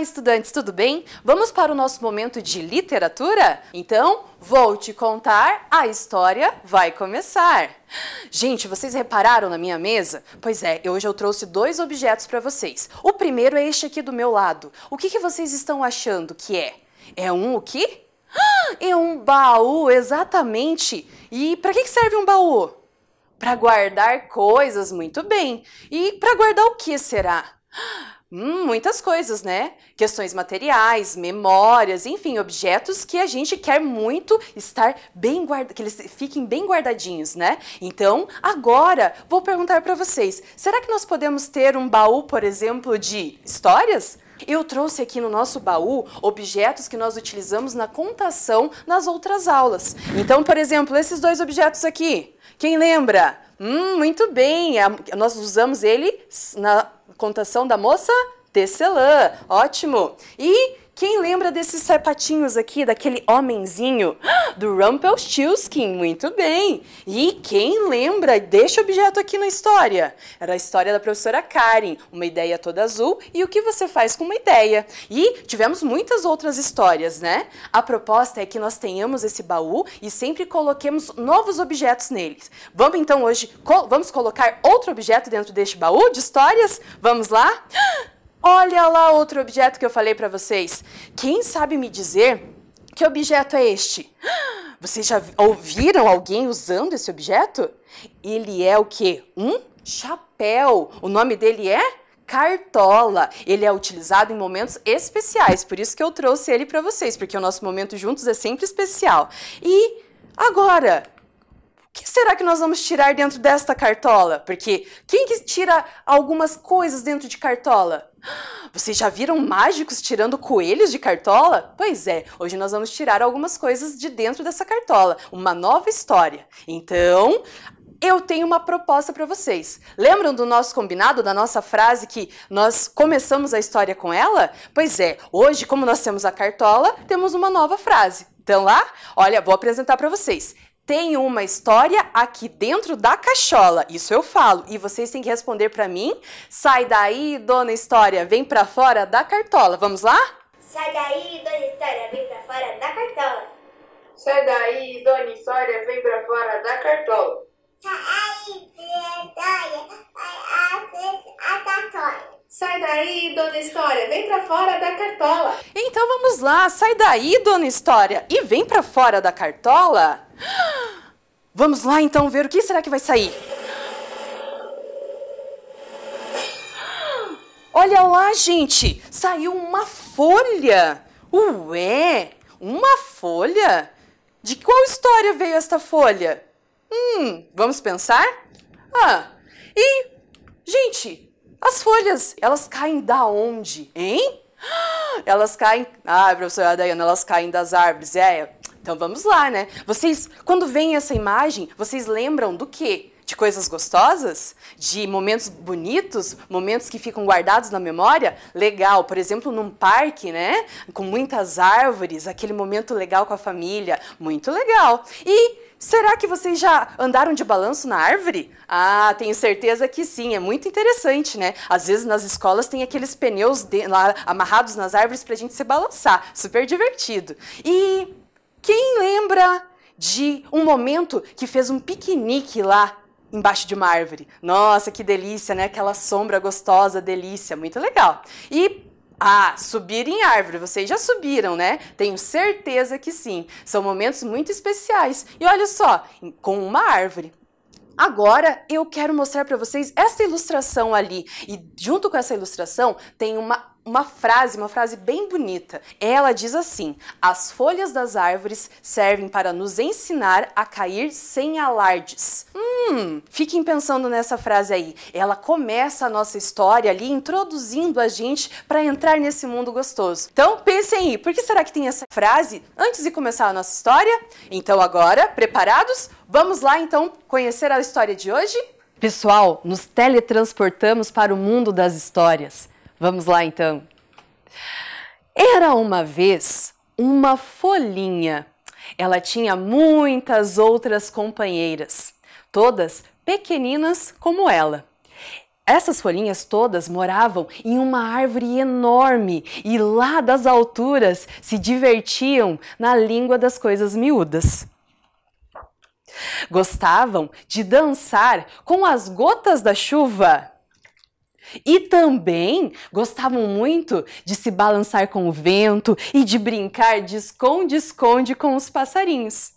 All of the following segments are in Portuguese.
Olá, estudantes, tudo bem? Vamos para o nosso momento de literatura? Então, vou te contar, a história vai começar. Gente, vocês repararam na minha mesa? Pois é, hoje eu trouxe dois objetos para vocês. O primeiro é este aqui do meu lado. O que vocês estão achando que é? É o quê? É um baú, exatamente. E para que serve um baú? Para guardar coisas, muito bem. E para guardar o que será? Muitas coisas, né? Questões materiais, memórias, enfim, objetos que a gente quer muito estar bem guardados, que eles fiquem bem guardadinhos, né? Então, agora, vou perguntar para vocês, será que nós podemos ter um baú, por exemplo, de histórias? Eu trouxe aqui no nosso baú objetos que nós utilizamos na contação nas outras aulas. Então, por exemplo, esses dois objetos aqui, quem lembra? Muito bem, nós usamos ele na contação da moça Tecelã, ótimo. E quem lembra desses sapatinhos aqui, daquele homenzinho do Rumpelstiltskin? Muito bem. E quem lembra deste objeto aqui na história? Era a história da professora Karen, uma ideia toda azul e o que você faz com uma ideia. E tivemos muitas outras histórias, né? A proposta é que nós tenhamos esse baú e sempre coloquemos novos objetos neles. Vamos então hoje, vamos colocar outro objeto dentro deste baú de histórias? Vamos lá? Olha lá outro objeto que eu falei para vocês. Quem sabe me dizer que objeto é este? Vocês já ouviram alguém usando esse objeto? Ele é o quê? Um chapéu. O nome dele é cartola. Ele é utilizado em momentos especiais, por isso que eu trouxe ele para vocês, porque o nosso momento juntos é sempre especial. E agora, o que será que nós vamos tirar dentro desta cartola? Porque quem que tira algumas coisas dentro de cartola? Vocês já viram mágicos tirando coelhos de cartola? Pois é, hoje nós vamos tirar algumas coisas de dentro dessa cartola, uma nova história. Então, eu tenho uma proposta para vocês. Lembram do nosso combinado, da nossa frase que nós começamos a história com ela? Pois é, hoje, como nós temos a cartola, temos uma nova frase. Então lá, olha, vou apresentar para vocês. Tem uma história aqui dentro da cachola, isso eu falo, e vocês têm que responder para mim. Sai daí, dona História, vem para fora da cartola. Vamos lá? Sai daí, dona História, vem para fora da cartola. Sai daí, dona História, vem para fora da cartola. Sai daí, dona História, vem para fora da cartola. Então vamos lá, sai daí, dona História, e vem para fora da cartola. Vamos lá então ver o que será que vai sair. Olha lá, gente, saiu uma folha. Ué, uma folha? De qual história veio esta folha? Vamos pensar? Gente, as folhas, elas caem da onde, hein? Elas caem... professora Dayana, elas caem das árvores, Então vamos lá, né? Vocês, quando veem essa imagem, vocês lembram do quê? De coisas gostosas? De momentos bonitos? Momentos que ficam guardados na memória? Legal, por exemplo, num parque, né? Com muitas árvores, aquele momento legal com a família. Muito legal. E será que vocês já andaram de balanço na árvore? Tenho certeza que sim, é muito interessante, né? Às vezes nas escolas tem aqueles pneus lá amarrados nas árvores pra gente se balançar. Super divertido. E quem lembra de um momento que fez um piquenique lá embaixo de uma árvore? Nossa, que delícia, né? Aquela sombra gostosa, delícia, muito legal. E subir em árvore, vocês já subiram, né? Tenho certeza que sim. São momentos muito especiais. E olha só, com uma árvore. Agora eu quero mostrar para vocês essa ilustração ali. E junto com essa ilustração tem uma frase bem bonita. Ela diz assim: as folhas das árvores servem para nos ensinar a cair sem alardes. Fiquem pensando nessa frase aí. Ela começa a nossa história ali, introduzindo a gente para entrar nesse mundo gostoso. Então, pensem aí, por que será que tem essa frase antes de começar a nossa história? Então agora, preparados? Vamos lá então conhecer a história de hoje? Pessoal, nos teletransportamos para o mundo das histórias. Vamos lá então. Era uma vez uma folhinha. Ela tinha muitas outras companheiras, todas pequeninas como ela. Essas folhinhas todas moravam em uma árvore enorme e lá das alturas se divertiam na língua das coisas miúdas. Gostavam de dançar com as gotas da chuva e também gostavam muito de se balançar com o vento e de brincar de esconde-esconde com os passarinhos.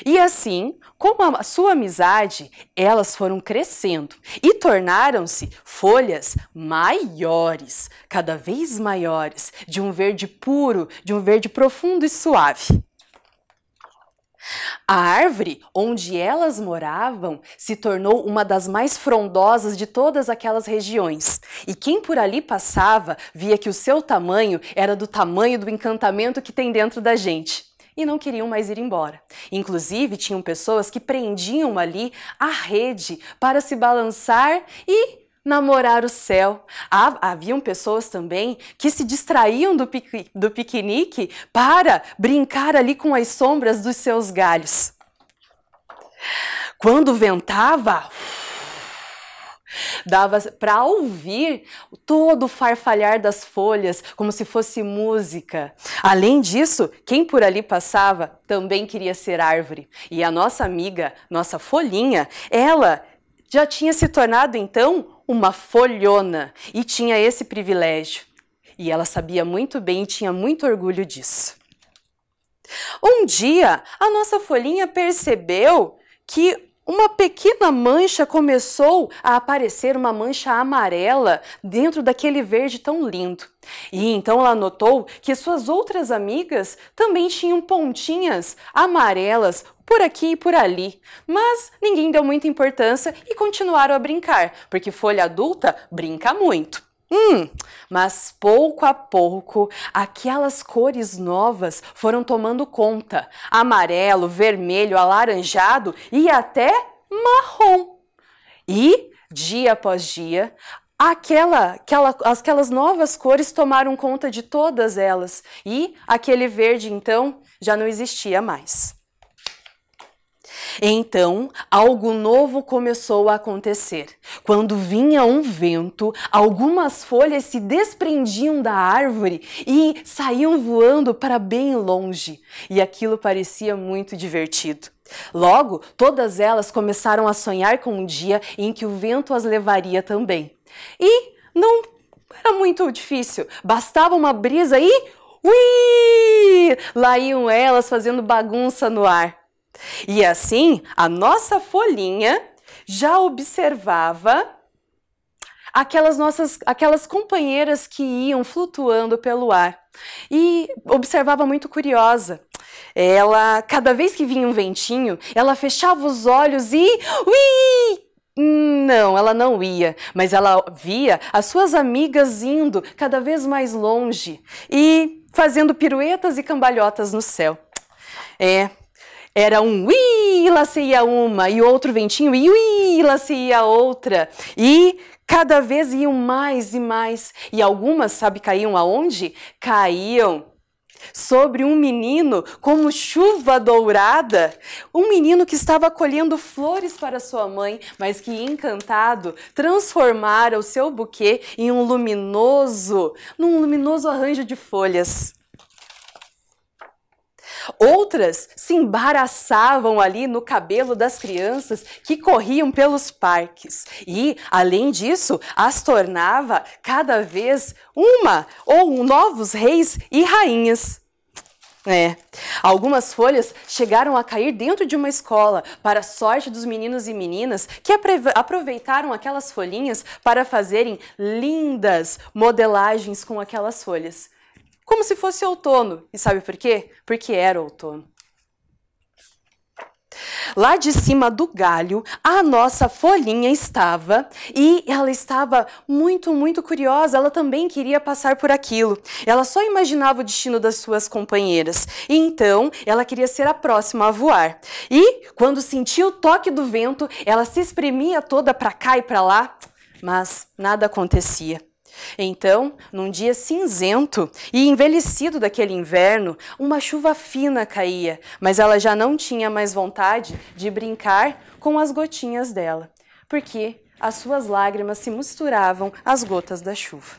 E assim, com a sua amizade, elas foram crescendo e tornaram-se folhas maiores, cada vez maiores, de um verde puro, de um verde profundo e suave. A árvore onde elas moravam se tornou uma das mais frondosas de todas aquelas regiões. E quem por ali passava via que o seu tamanho era do tamanho do encantamento que tem dentro da gente. E não queriam mais ir embora. Inclusive, tinham pessoas que prendiam ali a rede para se balançar e namorar o céu. Haviam pessoas também que se distraíam do piquenique para brincar ali com as sombras dos seus galhos. Quando ventava, dava para ouvir todo o farfalhar das folhas, como se fosse música. Além disso, quem por ali passava também queria ser árvore. E a nossa amiga, nossa folhinha, ela já tinha se tornado então uma folhona e tinha esse privilégio. E ela sabia muito bem e tinha muito orgulho disso. Um dia, a nossa folhinha percebeu que uma pequena mancha começou a aparecer, uma mancha amarela dentro daquele verde tão lindo. E então ela notou que suas outras amigas também tinham pontinhas amarelas por aqui e por ali. Mas ninguém deu muita importância e continuaram a brincar, porque folha adulta brinca muito. Mas pouco a pouco, aquelas cores novas foram tomando conta. Amarelo, vermelho, alaranjado e até marrom. E, dia após dia, aquelas novas cores tomaram conta de todas elas. E aquele verde, então, já não existia mais. Então, algo novo começou a acontecer. Quando vinha um vento, algumas folhas se desprendiam da árvore e saíam voando para bem longe. E aquilo parecia muito divertido. Logo, todas elas começaram a sonhar com um dia em que o vento as levaria também. E não era muito difícil, bastava uma brisa e ui! Lá iam elas fazendo bagunça no ar. E assim, a nossa folhinha já observava aquelas companheiras que iam flutuando pelo ar. E observava muito curiosa. Ela, cada vez que vinha um ventinho, ela fechava os olhos e ui! Não, ela não ia, mas ela via as suas amigas indo cada vez mais longe e fazendo piruetas e cambalhotas no céu. Era um ui, lá se ia uma, e outro ventinho, e ui, lá se ia outra. E cada vez iam mais e mais. E algumas, sabe, caíam aonde? Caíam sobre um menino como chuva dourada. Um menino que estava colhendo flores para sua mãe, mas que, encantado, transformara o seu buquê em num luminoso arranjo de folhas. Outras se embaraçavam ali no cabelo das crianças que corriam pelos parques. E, além disso, as tornava cada vez novos reis e rainhas. Algumas folhas chegaram a cair dentro de uma escola, para a sorte dos meninos e meninas que aproveitaram aquelas folhinhas para fazerem lindas modelagens com aquelas folhas. Como se fosse outono. E sabe por quê? Porque era outono. Lá de cima do galho, a nossa folhinha estava e ela estava muito, muito curiosa. Ela também queria passar por aquilo. Ela só imaginava o destino das suas companheiras. E então, ela queria ser a próxima a voar. E, quando sentia o toque do vento, ela se espremia toda para cá e para lá, mas nada acontecia. Então, num dia cinzento e envelhecido daquele inverno, uma chuva fina caía, mas ela já não tinha mais vontade de brincar com as gotinhas dela, porque as suas lágrimas se misturavam às gotas da chuva.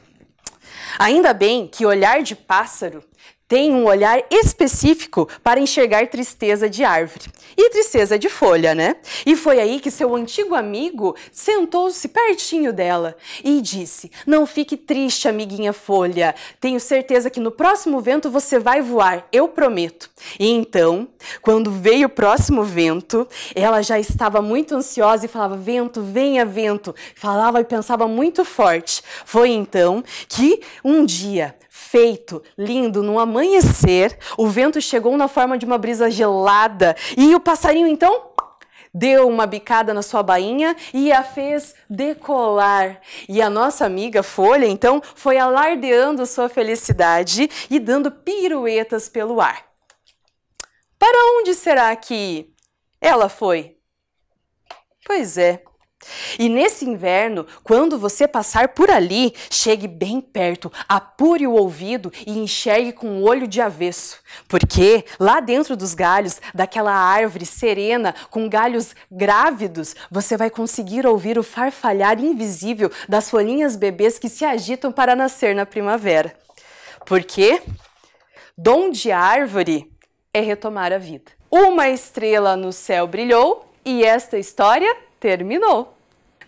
Ainda bem que olhar de pássaro tem um olhar específico para enxergar tristeza de árvore e tristeza de folha, né? E foi aí que seu antigo amigo sentou-se pertinho dela e disse: "Não fique triste, amiguinha folha. Tenho certeza que no próximo vento você vai voar, eu prometo." E então, quando veio o próximo vento, ela já estava muito ansiosa e falava: "Vento, venha vento." Falava e pensava muito forte. Foi então que um dia, feito, lindo, num amanhecer, o vento chegou na forma de uma brisa gelada e o passarinho então deu uma bicada na sua bainha e a fez decolar. E a nossa amiga Folha então foi alardeando sua felicidade e dando piruetas pelo ar. Para onde será que ela foi? Pois é. E nesse inverno, quando você passar por ali, chegue bem perto, apure o ouvido e enxergue com o olho de avesso. Porque lá dentro dos galhos daquela árvore serena, com galhos grávidos, você vai conseguir ouvir o farfalhar invisível das folhinhas bebês que se agitam para nascer na primavera. Porque dom de árvore é retomar a vida. Uma estrela no céu brilhou e esta história terminou.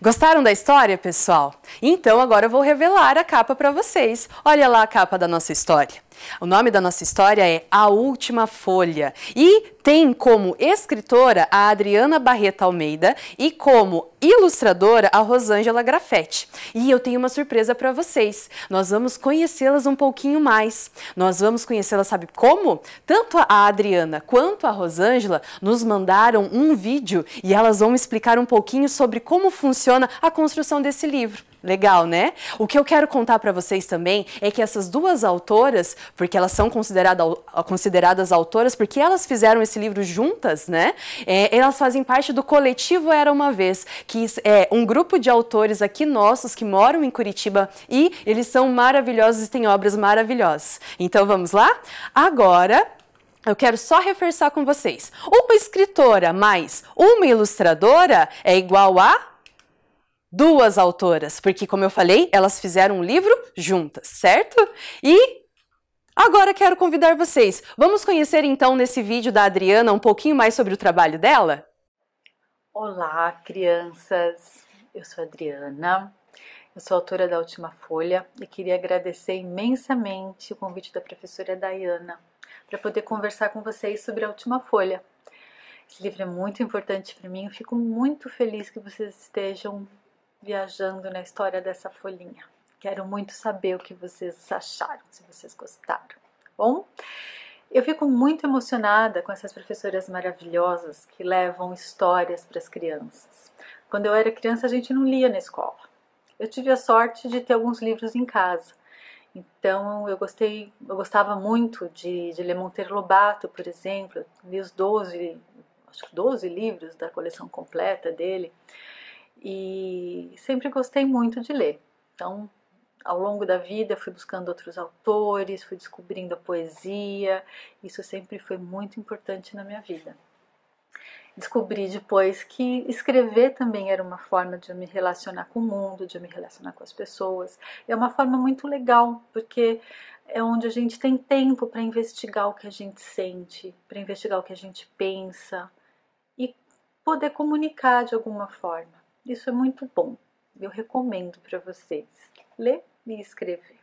Gostaram da história, pessoal? Então agora eu vou revelar a capa para vocês. Olha lá a capa da nossa história. O nome da nossa história é A Última Folha e tem como escritora a Adriana Barreto Almeida e como ilustradora a Rosângela Grafetti. E eu tenho uma surpresa para vocês. Nós vamos conhecê-las um pouquinho mais. Nós vamos conhecê-las, sabe como? Tanto a Adriana quanto a Rosângela nos mandaram um vídeo e elas vão explicar um pouquinho sobre como funciona a construção desse livro. Legal, né? O que eu quero contar para vocês também é que essas duas autoras, porque elas são consideradas autoras, porque elas fizeram esse livro juntas, né? Elas fazem parte do coletivo Era Uma Vez, que é um grupo de autores aqui nossos que moram em Curitiba e eles são maravilhosos e têm obras maravilhosas. Então vamos lá? Agora eu quero só reforçar com vocês. Uma escritora mais uma ilustradora é igual a duas autoras, porque, como eu falei, elas fizeram um livro juntas, certo? E agora quero convidar vocês. Vamos conhecer, então, nesse vídeo da Adriana um pouquinho mais sobre o trabalho dela? Olá, crianças! Eu sou a Adriana, eu sou autora da Última Folha e queria agradecer imensamente o convite da professora Dayana para poder conversar com vocês sobre a Última Folha. Esse livro é muito importante para mim, eu fico muito feliz que vocês estejam viajando na história dessa folhinha. Quero muito saber o que vocês acharam, se vocês gostaram, tá bom? Eu fico muito emocionada com essas professoras maravilhosas que levam histórias para as crianças. Quando eu era criança, a gente não lia na escola. Eu tive a sorte de ter alguns livros em casa. Então, eu gostava muito de ler Monteiro Lobato, por exemplo. Eu li os 12 livros da coleção completa dele. E sempre gostei muito de ler. Então, ao longo da vida, fui buscando outros autores, fui descobrindo a poesia. Isso sempre foi muito importante na minha vida. Descobri depois que escrever também era uma forma de eu me relacionar com o mundo, de eu me relacionar com as pessoas. É uma forma muito legal, porque é onde a gente tem tempo para investigar o que a gente sente, para investigar o que a gente pensa e poder comunicar de alguma forma. Isso é muito bom, eu recomendo para vocês ler e escrever.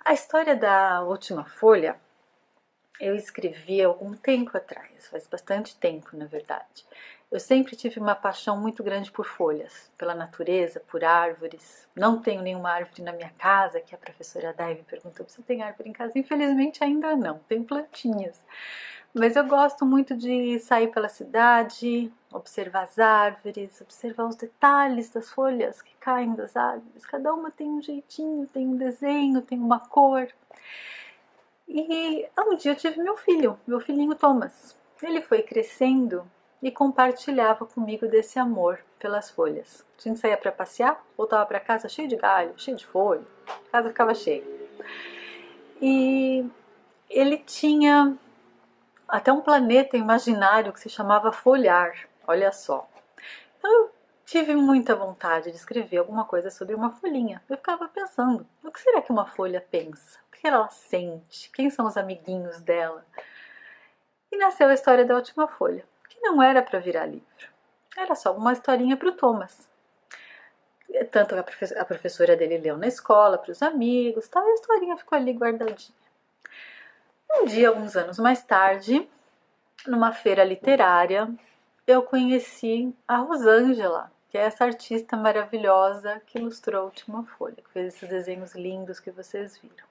A história da Última Folha eu escrevi há algum tempo atrás, faz bastante tempo na verdade. Eu sempre tive uma paixão muito grande por folhas, pela natureza, por árvores. Não tenho nenhuma árvore na minha casa, que a professora Dai me perguntou, você tem árvore em casa? Infelizmente ainda não, tem plantinhas. Mas eu gosto muito de sair pela cidade, observar as árvores, observar os detalhes das folhas que caem das árvores. Cada uma tem um jeitinho, tem um desenho, tem uma cor. E um dia eu tive meu filhinho Thomas. Ele foi crescendo e compartilhava comigo desse amor pelas folhas. A gente saía para passear, voltava para casa cheio de galho, cheio de folha, a casa ficava cheia. E ele tinha até um planeta imaginário que se chamava Folhar, olha só. Então eu tive muita vontade de escrever alguma coisa sobre uma folhinha. Eu ficava pensando, o que será que uma folha pensa? O que ela sente? Quem são os amiguinhos dela? E nasceu a história da Última Folha, que não era para virar livro. Era só uma historinha para o Thomas. Tanto a professora dele leu na escola, para os amigos, tal, e a historinha ficou ali guardadinha. Um dia, alguns anos mais tarde, numa feira literária, eu conheci a Rosângela, que é essa artista maravilhosa que ilustrou a Última Folha, que fez esses desenhos lindos que vocês viram.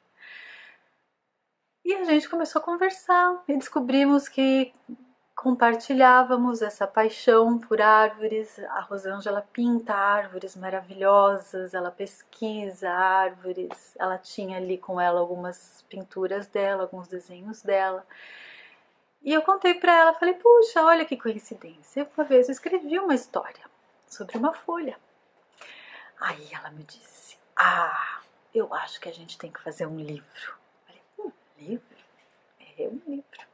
E a gente começou a conversar e descobrimos que compartilhávamos essa paixão por árvores. A Rosângela pinta árvores maravilhosas, ela pesquisa árvores, ela tinha ali com ela algumas pinturas dela, alguns desenhos dela. E eu contei para ela, falei, puxa, olha que coincidência, uma vez eu escrevi uma história sobre uma folha. Aí ela me disse, eu acho que a gente tem que fazer um livro. Eu falei, livro? É um livro.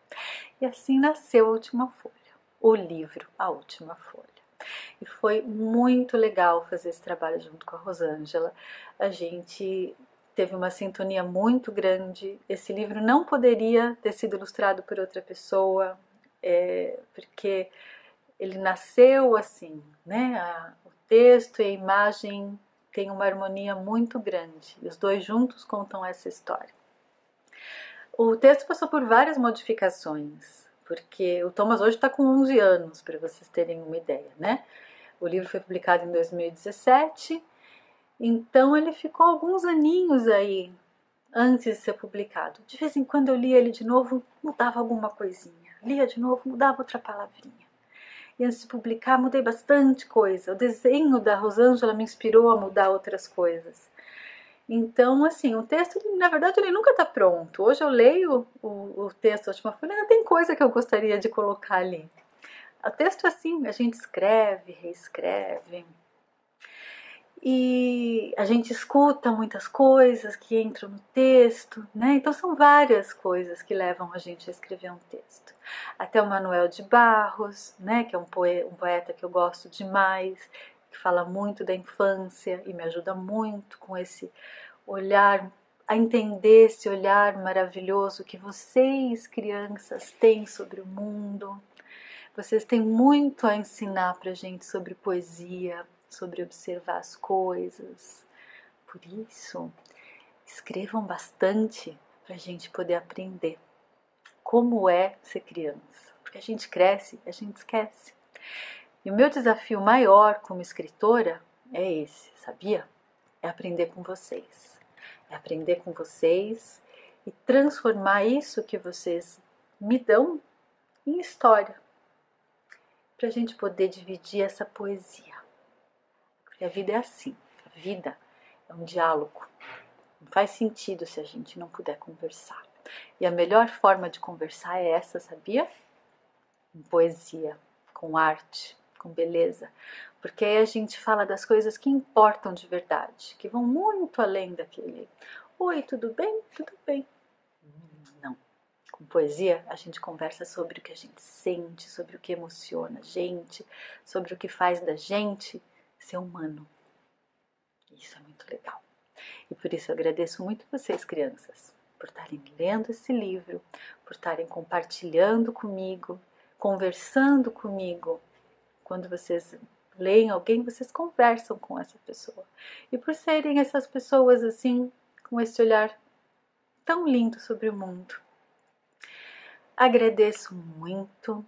E assim nasceu a Última Folha, o livro A Última Folha. E foi muito legal fazer esse trabalho junto com a Rosângela. A gente teve uma sintonia muito grande. Esse livro não poderia ter sido ilustrado por outra pessoa, porque ele nasceu assim, né? O texto e a imagem têm uma harmonia muito grande. E os dois juntos contam essa história. O texto passou por várias modificações, porque o Thomas hoje está com 11 anos, para vocês terem uma ideia, né? O livro foi publicado em 2017, então ele ficou alguns aninhos aí antes de ser publicado. De vez em quando eu lia ele de novo, mudava alguma coisinha. Lia de novo, mudava outra palavrinha. E antes de publicar, mudei bastante coisa. O desenho da Rosângela me inspirou a mudar outras coisas. Então, assim, o texto, na verdade, ele nunca está pronto. Hoje eu leio o texto da Última Folha, ainda tem coisa que eu gostaria de colocar ali. O texto, assim, a gente escreve, reescreve. E a gente escuta muitas coisas que entram no texto, né? Então são várias coisas que levam a gente a escrever um texto. Até o Manuel de Barros, né? Que é um poeta que eu gosto demais, que fala muito da infância e me ajuda muito com esse olhar, a entender esse olhar maravilhoso que vocês, crianças, têm sobre o mundo. Vocês têm muito a ensinar pra gente sobre poesia, sobre observar as coisas. Por isso, escrevam bastante para a gente poder aprender como é ser criança. Porque a gente cresce, a gente esquece. E o meu desafio maior como escritora é esse, sabia? É aprender com vocês. É aprender com vocês e transformar isso que vocês me dão em história. Para a gente poder dividir essa poesia. Porque a vida é assim, a vida é um diálogo. Não faz sentido se a gente não puder conversar. E a melhor forma de conversar é essa, sabia? Com poesia, com arte, com beleza. Porque aí a gente fala das coisas que importam de verdade, que vão muito além daquele oi, tudo bem? Tudo bem. Não. Com poesia, a gente conversa sobre o que a gente sente, sobre o que emociona a gente, sobre o que faz da gente ser humano. Isso é muito legal. E por isso eu agradeço muito vocês, crianças, por estarem lendo esse livro, por estarem compartilhando comigo, conversando comigo. Quando vocês leem alguém, vocês conversam com essa pessoa. E por serem essas pessoas assim, com esse olhar tão lindo sobre o mundo. Agradeço muito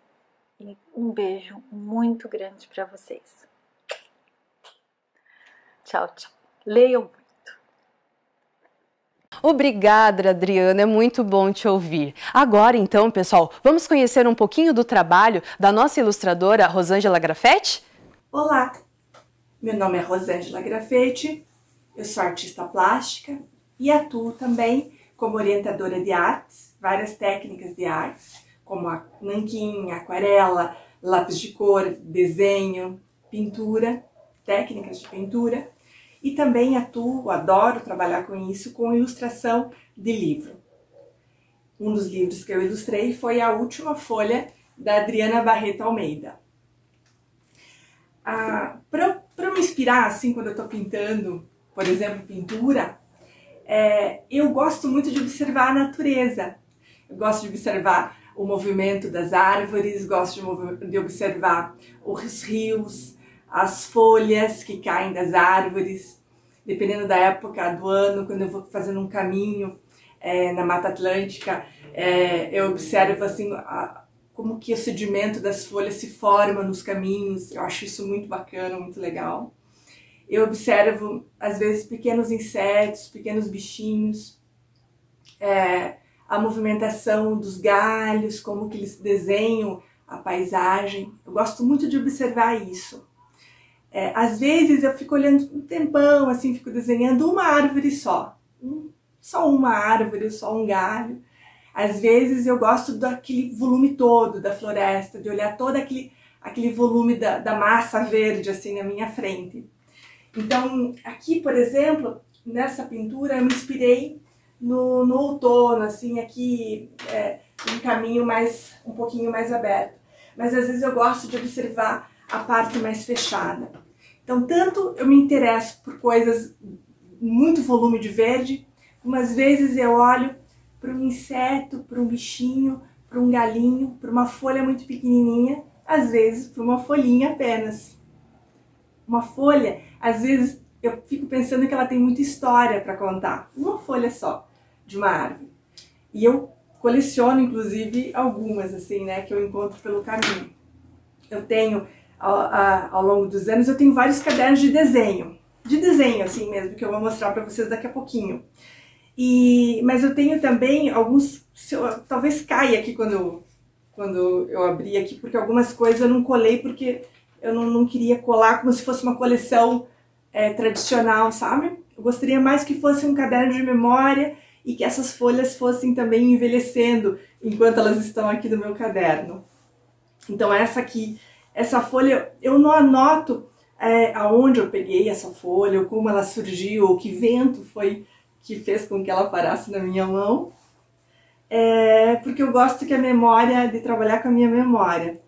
e um beijo muito grande para vocês. Tchau, tchau. Leiam muito. Obrigada, Adriana, é muito bom te ouvir. Agora, então, pessoal, vamos conhecer um pouquinho do trabalho da nossa ilustradora Rosângela Grafetti? Olá, meu nome é Rosângela Grafetti, eu sou artista plástica e atuo também como orientadora de artes, várias técnicas de artes, como a nanquim, aquarela, lápis de cor, desenho, pintura, técnicas de pintura. E também adoro trabalhar com isso, com ilustração de livro. Um dos livros que eu ilustrei foi A Última Folha, da Adriana Barreto Almeida. Para para me inspirar, assim, quando eu estou pintando, por exemplo, pintura, eu gosto muito de observar a natureza. Eu gosto de observar o movimento das árvores, gosto de observar os rios, as folhas que caem das árvores, dependendo da época do ano, quando eu vou fazendo um caminho na Mata Atlântica, eu observo assim como que o sedimento das folhas se forma nos caminhos. Eu acho isso muito bacana, muito legal. Eu observo, às vezes, pequenos insetos, pequenos bichinhos, a movimentação dos galhos, como que eles desenham a paisagem. Eu gosto muito de observar isso. Às vezes eu fico olhando um tempão, assim, fico desenhando uma árvore só. Só uma árvore, só um galho. Às vezes eu gosto daquele volume todo da floresta, de olhar todo aquele volume da massa verde, assim, na minha frente. Então, aqui, por exemplo, nessa pintura, eu me inspirei no outono, assim, aqui um caminho um pouquinho mais aberto. Mas às vezes eu gosto de observar a parte mais fechada. Então, tanto eu me interesso por coisas, muito volume de verde, como às vezes eu olho para um inseto, para um bichinho, para um galinho, para uma folha muito pequenininha, às vezes para uma folhinha apenas. Uma folha, às vezes eu fico pensando que ela tem muita história para contar. Uma folha só de uma árvore. E eu coleciono, inclusive, algumas, assim, né, que eu encontro pelo caminho. Eu tenho, ao longo dos anos, eu tenho vários cadernos de desenho assim mesmo, que eu vou mostrar para vocês daqui a pouquinho. Mas eu tenho também alguns, talvez caia aqui quando eu abri aqui, porque algumas coisas eu não colei, porque eu não queria colar como se fosse uma coleção tradicional, sabe? Eu gostaria mais que fosse um caderno de memória e que essas folhas fossem também envelhecendo enquanto elas estão aqui no meu caderno. Então essa folha, eu não anoto aonde eu peguei essa folha, ou como ela surgiu, ou que vento foi que fez com que ela parasse na minha mão, porque eu gosto de trabalhar com a minha memória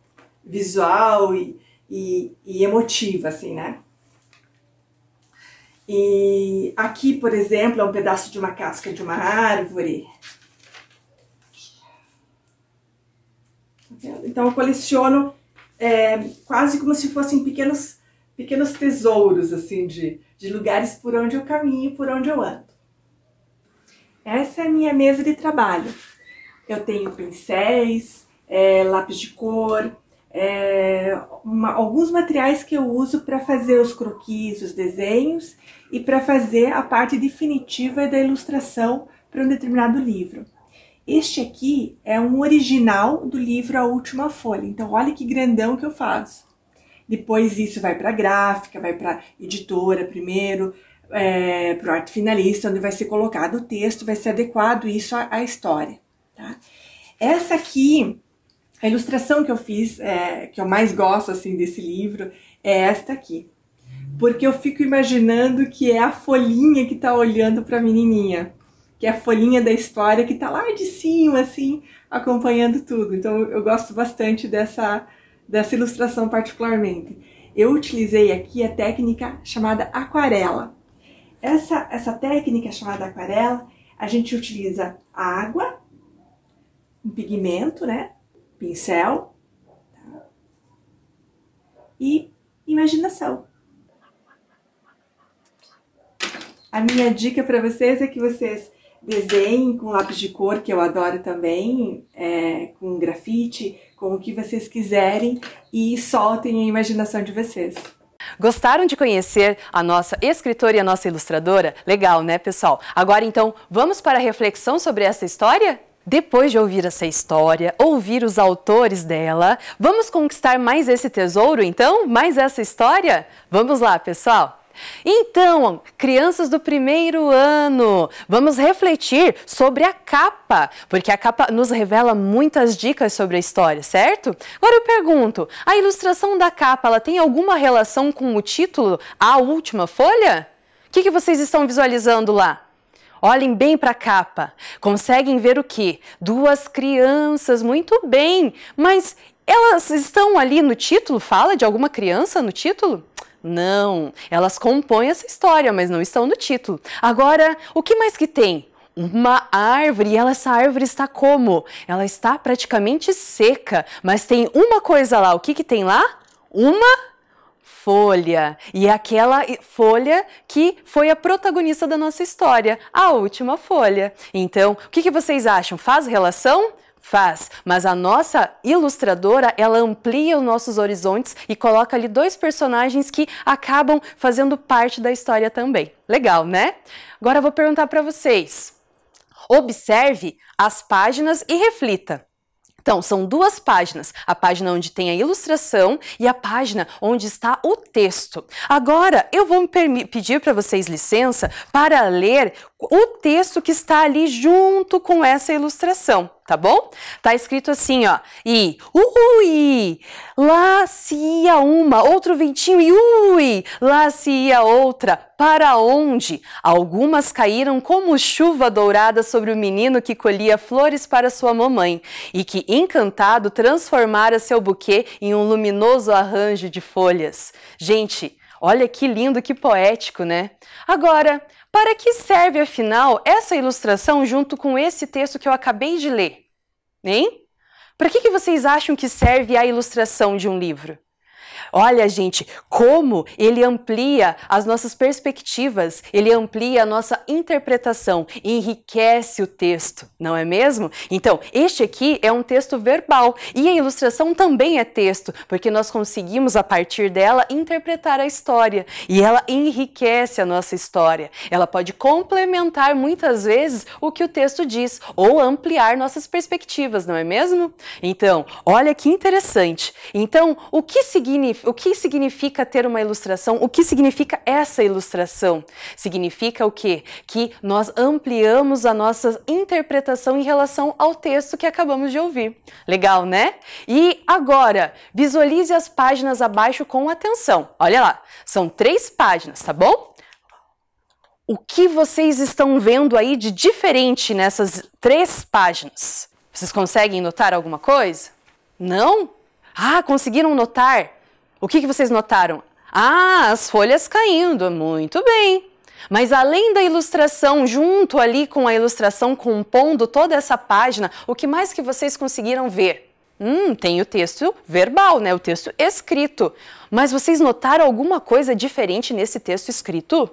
visual e emotiva, assim, né? E aqui, por exemplo, é um pedaço de uma casca de uma árvore. Então eu coleciono quase como se fossem pequenos tesouros, assim, de lugares por onde eu caminho, por onde eu ando. Essa é a minha mesa de trabalho. Eu tenho pincéis, lápis de cor, alguns materiais que eu uso para fazer os croquis, os desenhos e para fazer a parte definitiva da ilustração para um determinado livro. Este aqui é um original do livro A Última Folha, então olha que grandão que eu faço. Depois isso vai para a gráfica, vai para a editora primeiro, para o arte finalista, onde vai ser colocado o texto, vai ser adequado isso à história. Tá? Essa aqui, a ilustração que eu fiz, que eu mais gosto assim desse livro, é esta aqui. Porque eu fico imaginando que é a folhinha que está olhando para a menininha, que é a folhinha da história que está lá de cima, assim, acompanhando tudo. Então eu gosto bastante dessa ilustração particularmente. Eu utilizei aqui a técnica chamada aquarela. Essa técnica chamada aquarela, a gente utiliza água, um pigmento, né? Pincel, tá? E imaginação. A minha dica para vocês é que vocês desenhem com lápis de cor, que eu adoro também, com grafite, com o que vocês quiserem e soltem a imaginação de vocês. Gostaram de conhecer a nossa escritora e a nossa ilustradora? Legal, né, pessoal? Agora, então, vamos para a reflexão sobre essa história? Depois de ouvir essa história, ouvir os autores dela, vamos conquistar mais esse tesouro, então? Mais essa história? Vamos lá, pessoal! Então, crianças do primeiro ano, vamos refletir sobre a capa, porque a capa nos revela muitas dicas sobre a história, certo? Agora eu pergunto, a ilustração da capa, ela tem alguma relação com o título A Última Folha? O que vocês estão visualizando lá? Olhem bem para a capa. Conseguem ver o quê? Duas crianças, muito bem, mas elas estão ali no título? Fala de alguma criança no título? Não, elas compõem essa história, mas não estão no título. Agora, o que mais que tem? Uma árvore, e essa árvore está como? Ela está praticamente seca, mas tem uma coisa lá. O que que tem lá? Uma folha. E é aquela folha que foi a protagonista da nossa história, a última folha. Então, o que que vocês acham? Faz relação? Faz, mas a nossa ilustradora, ela amplia os nossos horizontes e coloca ali dois personagens que acabam fazendo parte da história também. Legal, né? Agora eu vou perguntar para vocês. Observe as páginas e reflita. Então, são duas páginas, a página onde tem a ilustração e a página onde está o texto. Agora, eu vou pedir para vocês licença para ler o texto que está ali junto com essa ilustração, tá bom? Tá escrito assim, ó, e ui, lá se ia uma, outro ventinho e ui, lá se ia outra, para onde? Algumas caíram como chuva dourada sobre o menino que colhia flores para sua mamãe e que, encantado, transformara seu buquê em um luminoso arranjo de folhas. Gente, olha que lindo, que poético, né? Agora, para que serve, afinal, essa ilustração junto com esse texto que eu acabei de ler? Hein? Para que vocês acham que serve a ilustração de um livro? Olha, gente, como ele amplia as nossas perspectivas, ele amplia a nossa interpretação, enriquece o texto, não é mesmo? Então, este aqui é um texto verbal e a ilustração também é texto, porque nós conseguimos, a partir dela, interpretar a história e ela enriquece a nossa história. Ela pode complementar muitas vezes o que o texto diz ou ampliar nossas perspectivas, não é mesmo? Então, olha que interessante. Então, o que significa ter uma ilustração? O que significa essa ilustração? Significa o quê? Que nós ampliamos a nossa interpretação em relação ao texto que acabamos de ouvir. Legal, né? E agora, visualize as páginas abaixo com atenção. Olha lá, são 3 páginas, tá bom? O que vocês estão vendo aí de diferente nessas 3 páginas? Vocês conseguem notar alguma coisa? Não? Ah, conseguiram notar? O que vocês notaram? Ah, as folhas caindo. Muito bem. Mas além da ilustração, junto ali com a ilustração compondo toda essa página, o que mais que vocês conseguiram ver? Tem o texto verbal, né? O texto escrito. Mas vocês notaram alguma coisa diferente nesse texto escrito?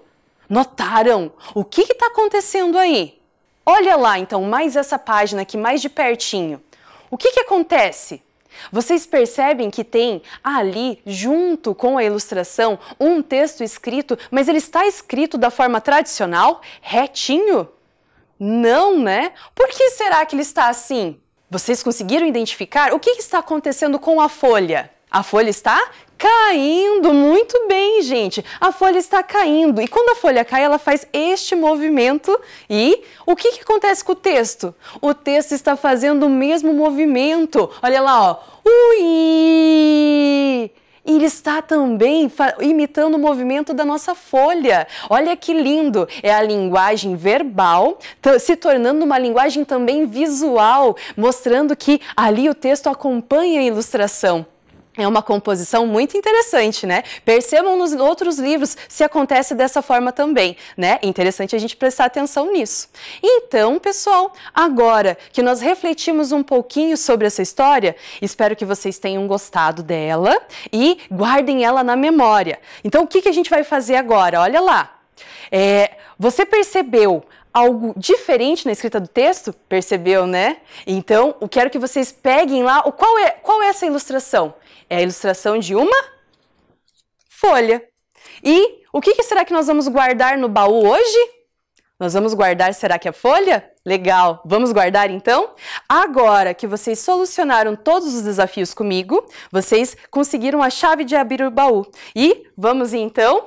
Notaram? O que está acontecendo aí? Olha lá, então, mais essa página aqui, mais de pertinho. O que acontece? Vocês percebem que tem ali, junto com a ilustração, um texto escrito, mas ele está escrito da forma tradicional, retinho? Não, né? Por que será que ele está assim? Vocês conseguiram identificar o que está acontecendo com a folha? A folha está caindo, muito bem, gente. A folha está caindo e quando a folha cai, ela faz este movimento e o que acontece com o texto? O texto está fazendo o mesmo movimento. Olha lá, ó. Ui! E ele está também imitando o movimento da nossa folha. Olha que lindo! É a linguagem verbal se tornando uma linguagem também visual, mostrando que ali o texto acompanha a ilustração. É uma composição muito interessante, né? Percebam nos outros livros se acontece dessa forma também, né? É interessante a gente prestar atenção nisso. Então, pessoal, agora que nós refletimos um pouquinho sobre essa história, espero que vocês tenham gostado dela e guardem ela na memória. Então, o que a gente vai fazer agora? Olha lá. Você percebeu algo diferente na escrita do texto? Percebeu, né? Então, eu quero que vocês peguem lá, qual é essa ilustração? É a ilustração de uma folha. E o que será que nós vamos guardar no baú hoje? Nós vamos guardar, será que a folha? Legal, vamos guardar então? Agora que vocês solucionaram todos os desafios comigo, vocês conseguiram a chave de abrir o baú. E vamos então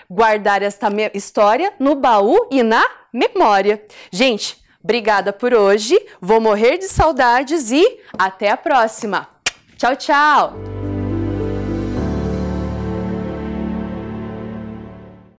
guardar esta história no baú e na memória. Gente, obrigada por hoje, vou morrer de saudades e até a próxima! Tchau, tchau!